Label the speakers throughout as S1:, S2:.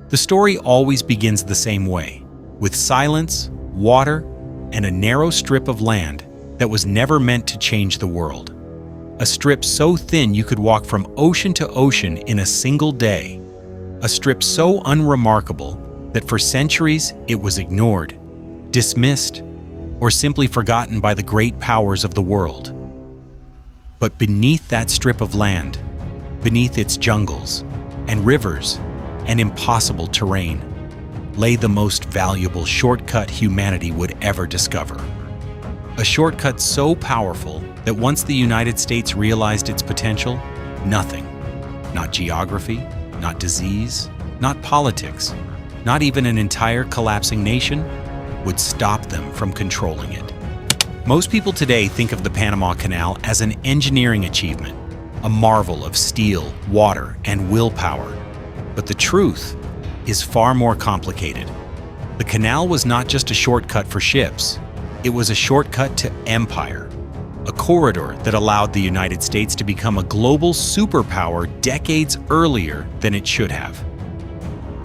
S1: The story always begins the same way, with silence, water, and a narrow strip of land that was never meant to change the world. A strip so thin you could walk from ocean to ocean in a single day. A strip so unremarkable that for centuries it was ignored, dismissed, or simply forgotten by the great powers of the world. But beneath that strip of land, beneath its jungles and rivers and impossible terrain, lay the most valuable shortcut humanity would ever discover. A shortcut so powerful that once the United States realized its potential, nothing, not geography, not disease, not politics, not even an entire collapsing nation, would stop them from controlling it. Most people today think of the Panama Canal as an engineering achievement, a marvel of steel, water, and willpower. But the truth is far more complicated. The canal was not just a shortcut for ships, it was a shortcut to empire, a corridor that allowed the United States to become a global superpower decades earlier than it should have.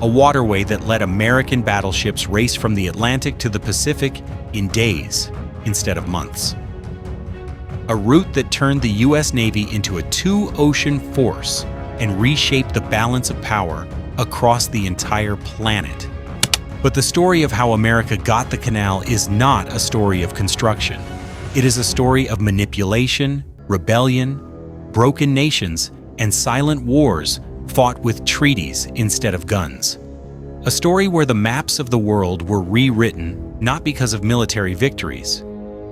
S1: A waterway that let American battleships race from the Atlantic to the Pacific in days instead of months. A route that turned the U.S. Navy into a two-ocean force and reshaped the balance of power across the entire planet. But the story of how America got the canal is not a story of construction. It is a story of manipulation, rebellion, broken nations, and silent wars fought with treaties instead of guns. A story where the maps of the world were rewritten not because of military victories,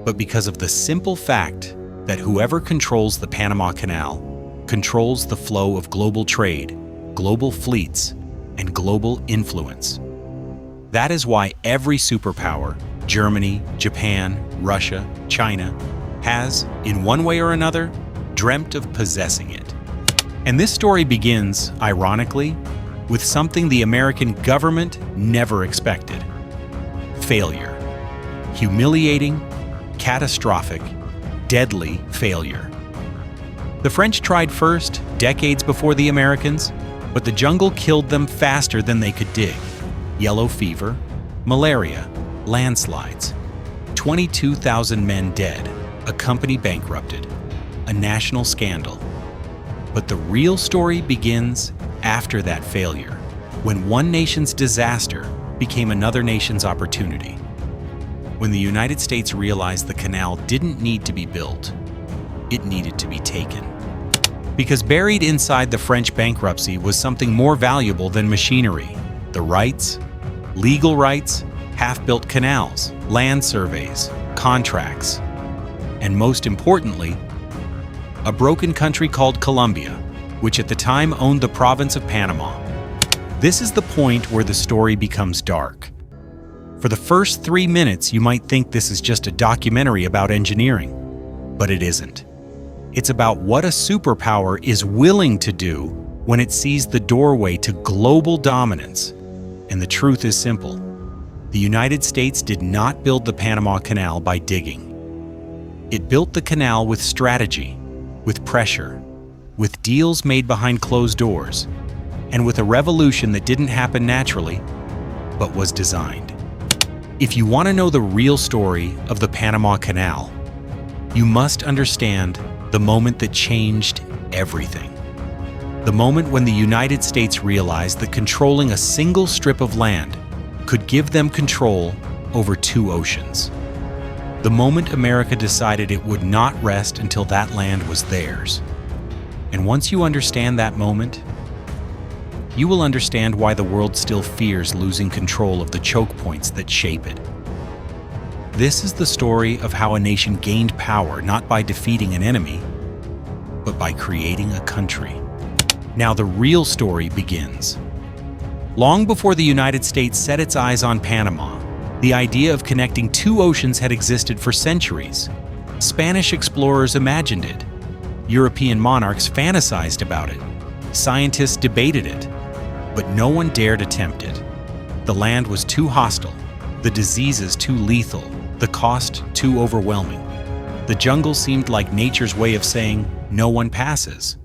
S1: but because of the simple fact that whoever controls the Panama Canal controls the flow of global trade, global fleets, and global influence. That is why every superpower, Germany, Japan, Russia, China, has, in one way or another, dreamt of possessing it. And this story begins, ironically, with something the American government never expected: failure. Humiliating, catastrophic, deadly failure. The French tried first, decades before the Americans, but the jungle killed them faster than they could dig. Yellow fever, malaria, landslides, 22,000 men dead, a company bankrupted, a national scandal. But the real story begins after that failure, when one nation's disaster became another nation's opportunity. When the United States realized the canal didn't need to be built, it needed to be taken. Because buried inside the French bankruptcy was something more valuable than machinery: the rights, legal rights, half-built canals, land surveys, contracts, and most importantly, a broken country called Colombia, which at the time owned the province of Panama. This is the point where the story becomes dark. For the first 3 minutes, you might think this is just a documentary about engineering, but it isn't. It's about what a superpower is willing to do when it sees the doorway to global dominance. And the truth is simple. The United States did not build the Panama Canal by digging. It built the canal with strategy, with pressure, with deals made behind closed doors, and with a revolution that didn't happen naturally, but was designed. If you want to know the real story of the Panama Canal, you must understand the moment that changed everything. The moment when the United States realized that controlling a single strip of land could give them control over two oceans. The moment America decided it would not rest until that land was theirs. And once you understand that moment, you will understand why the world still fears losing control of the choke points that shape it. This is the story of how a nation gained power not by defeating an enemy, but by creating a country. Now the real story begins. Long before the United States set its eyes on Panama, the idea of connecting two oceans had existed for centuries. Spanish explorers imagined it. European monarchs fantasized about it. Scientists debated it. But no one dared attempt it. The land was too hostile, the diseases too lethal, the cost too overwhelming. The jungle seemed like nature's way of saying, no one passes.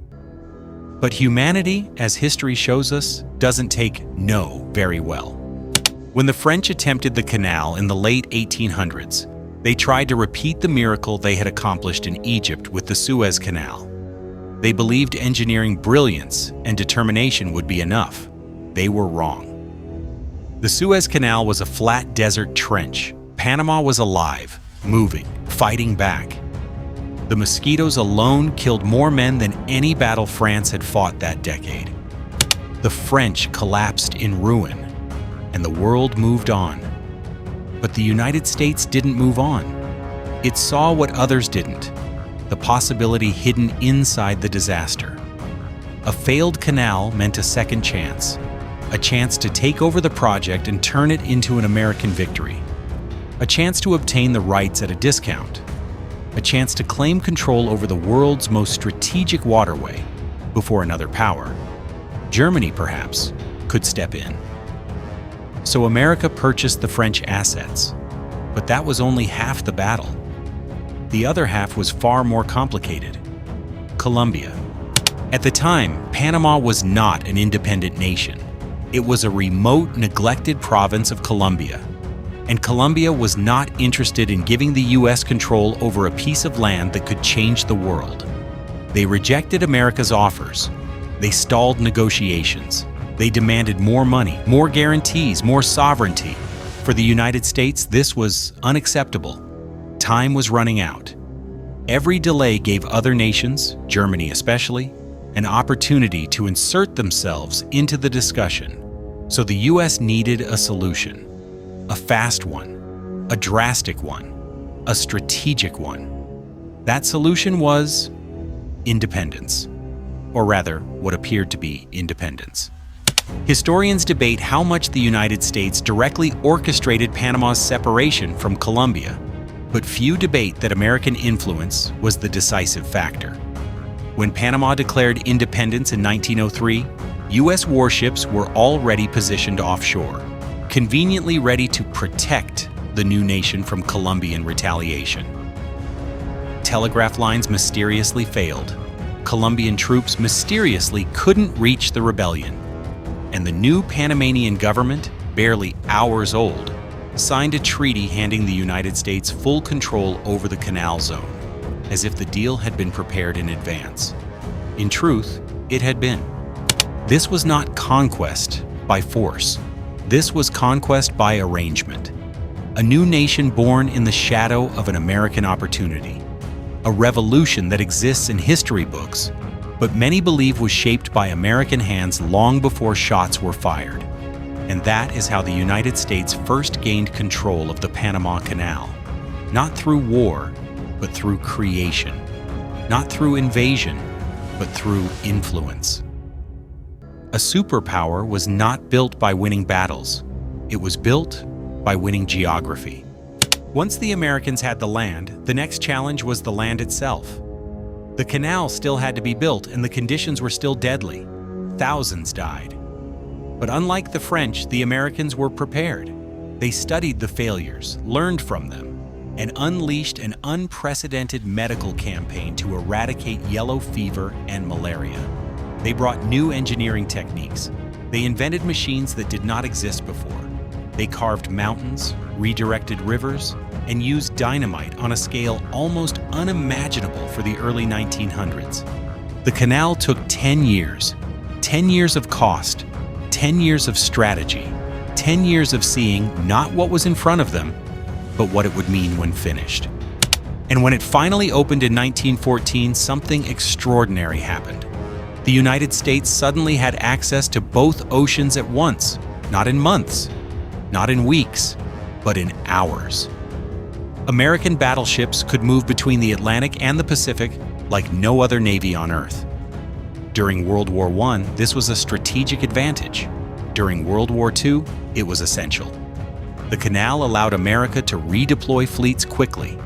S1: But humanity, as history shows us, doesn't take no very well. When the French attempted the canal in the late 1800s, they tried to repeat the miracle they had accomplished in Egypt with the Suez Canal. They believed engineering brilliance and determination would be enough. They were wrong. The Suez Canal was a flat desert trench. Panama was alive, moving, fighting back. The mosquitoes alone killed more men than any battle France had fought that decade. The French collapsed in ruin, and the world moved on. But the United States didn't move on. It saw what others didn't, the possibility hidden inside the disaster. A failed canal meant a second chance, a chance to take over the project and turn it into an American victory, a chance to obtain the rights at a discount, a chance to claim control over the world's most strategic waterway before another power, Germany perhaps, could step in. So America purchased the French assets, but that was only half the battle. The other half was far more complicated. Colombia. At the time, Panama was not an independent nation. It was a remote, neglected province of Colombia. And Colombia was not interested in giving the U.S. control over a piece of land that could change the world. They rejected America's offers. They stalled negotiations. They demanded more money, more guarantees, more sovereignty. For the United States, this was unacceptable. Time was running out. Every delay gave other nations, Germany especially, an opportunity to insert themselves into the discussion. So the U.S. needed a solution. A fast one, a drastic one, a strategic one. That solution was independence, or rather, what appeared to be independence. Historians debate how much the United States directly orchestrated Panama's separation from Colombia, but few debate that American influence was the decisive factor. When Panama declared independence in 1903, U.S. warships were already positioned offshore, conveniently ready to protect the new nation from Colombian retaliation. Telegraph lines mysteriously failed. Colombian troops mysteriously couldn't reach the rebellion. And the new Panamanian government, barely hours old, signed a treaty handing the United States full control over the canal zone, as if the deal had been prepared in advance. In truth, it had been. This was not conquest by force. This was conquest by arrangement. A new nation born in the shadow of an American opportunity. A revolution that exists in history books, but many believe was shaped by American hands long before shots were fired. And that is how the United States first gained control of the Panama Canal. Not through war, but through creation. Not through invasion, but through influence. A superpower was not built by winning battles. It was built by winning geography. Once the Americans had the land, the next challenge was the land itself. The canal still had to be built, and the conditions were still deadly. Thousands died. But unlike the French, the Americans were prepared. They studied the failures, learned from them, and unleashed an unprecedented medical campaign to eradicate yellow fever and malaria. They brought new engineering techniques. They invented machines that did not exist before. They carved mountains, redirected rivers, and used dynamite on a scale almost unimaginable for the early 1900s. The canal took 10 years. 10 years of cost, 10 years of strategy, 10 years of seeing not what was in front of them, but what it would mean when finished. And when it finally opened in 1914, something extraordinary happened. The United States suddenly had access to both oceans at once, not in months, not in weeks, but in hours. American battleships could move between the Atlantic and the Pacific like no other navy on Earth. During World War I, this was a strategic advantage. During World War II, it was essential. The canal allowed America to redeploy fleets quickly,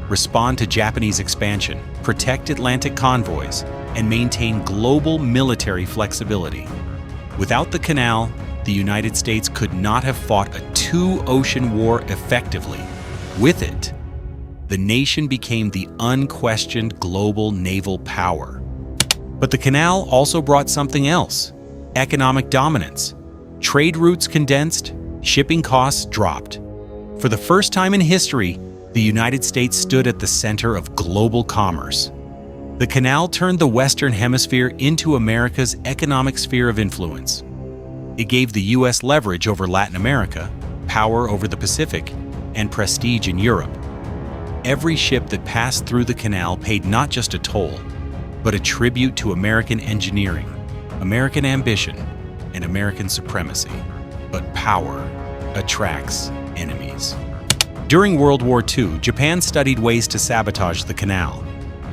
S1: respond to Japanese expansion, protect Atlantic convoys, and maintain global military flexibility. Without the canal, the United States could not have fought a two-ocean war effectively. With it, the nation became the unquestioned global naval power. But the canal also brought something else: economic dominance. Trade routes condensed, shipping costs dropped. For the first time in history, the United States stood at the center of global commerce. The canal turned the Western Hemisphere into America's economic sphere of influence. It gave the U.S. leverage over Latin America, power over the Pacific, and prestige in Europe. Every ship that passed through the canal paid not just a toll, but a tribute to American engineering, American ambition, and American supremacy. But power attracts enemies. During World War II, Japan studied ways to sabotage the canal.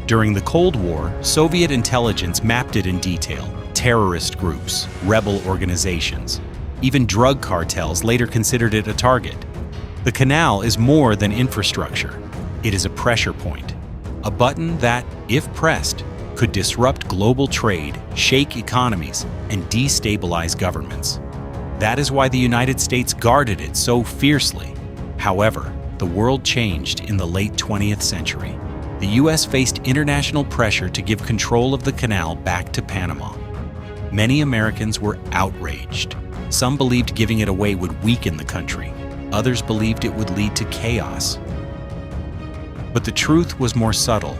S1: During the Cold War, Soviet intelligence mapped it in detail. Terrorist groups, rebel organizations, even drug cartels later considered it a target. The canal is more than infrastructure. It is a pressure point, a button that, if pressed, could disrupt global trade, shake economies, and destabilize governments. That is why the United States guarded it so fiercely. However, the world changed in the late 20th century. The U.S. faced international pressure to give control of the canal back to Panama. Many Americans were outraged. Some believed giving it away would weaken the country. Others believed it would lead to chaos. But the truth was more subtle.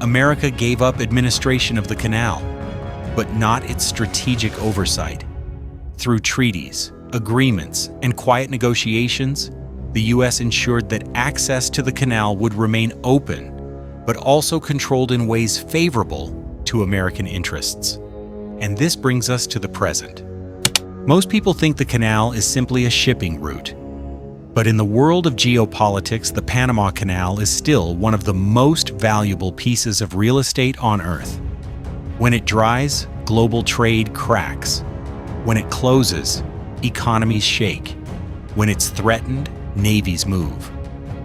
S1: America gave up administration of the canal, but not its strategic oversight. Through treaties, agreements, and quiet negotiations, the U.S. ensured that access to the canal would remain open, but also controlled in ways favorable to American interests. And this brings us to the present. Most people think the canal is simply a shipping route. But in the world of geopolitics, the Panama Canal is still one of the most valuable pieces of real estate on Earth. When it dries, global trade cracks. When it closes, economies shake. When it's threatened, navies move.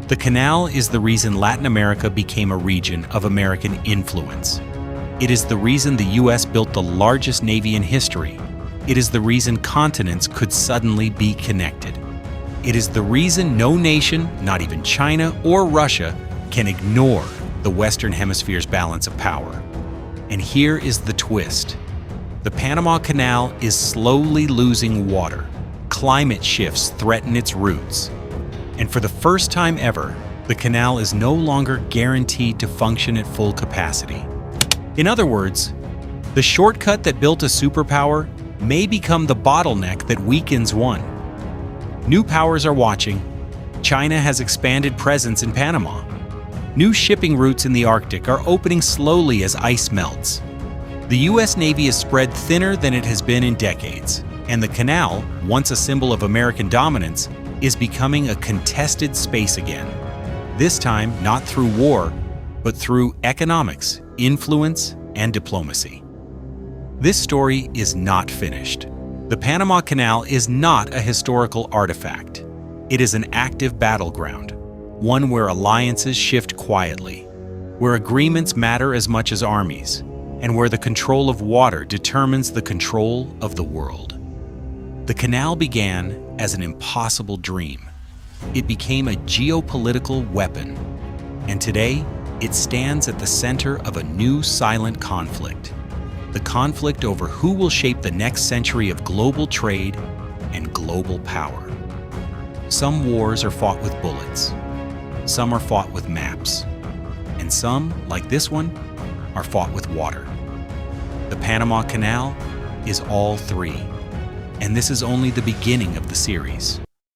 S1: The canal is the reason Latin America became a region of American influence. It is the reason the U.S. built the largest navy in history. It is the reason continents could suddenly be connected. It is the reason no nation, not even China or Russia, can ignore the Western Hemisphere's balance of power. And here is the twist. The Panama Canal is slowly losing water. Climate shifts threaten its roots. And for the first time ever, the canal is no longer guaranteed to function at full capacity. In other words, the shortcut that built a superpower may become the bottleneck that weakens one. New powers are watching. China has expanded presence in Panama. New shipping routes in the Arctic are opening slowly as ice melts. The U.S. Navy is spread thinner than it has been in decades, and the canal, once a symbol of American dominance, is becoming a contested space again. This time, not through war, but through economics, influence, and diplomacy. This story is not finished. The Panama Canal is not a historical artifact. It is an active battleground, one where alliances shift quietly, where agreements matter as much as armies, and where the control of water determines the control of the world. The canal began as an impossible dream. It became a geopolitical weapon, and today it stands at the center of a new silent conflict. The conflict over who will shape the next century of global trade and global power. Some wars are fought with bullets. Some are fought with maps. And some, like this one, are fought with water. The Panama Canal is all three. And this is only the beginning of the series.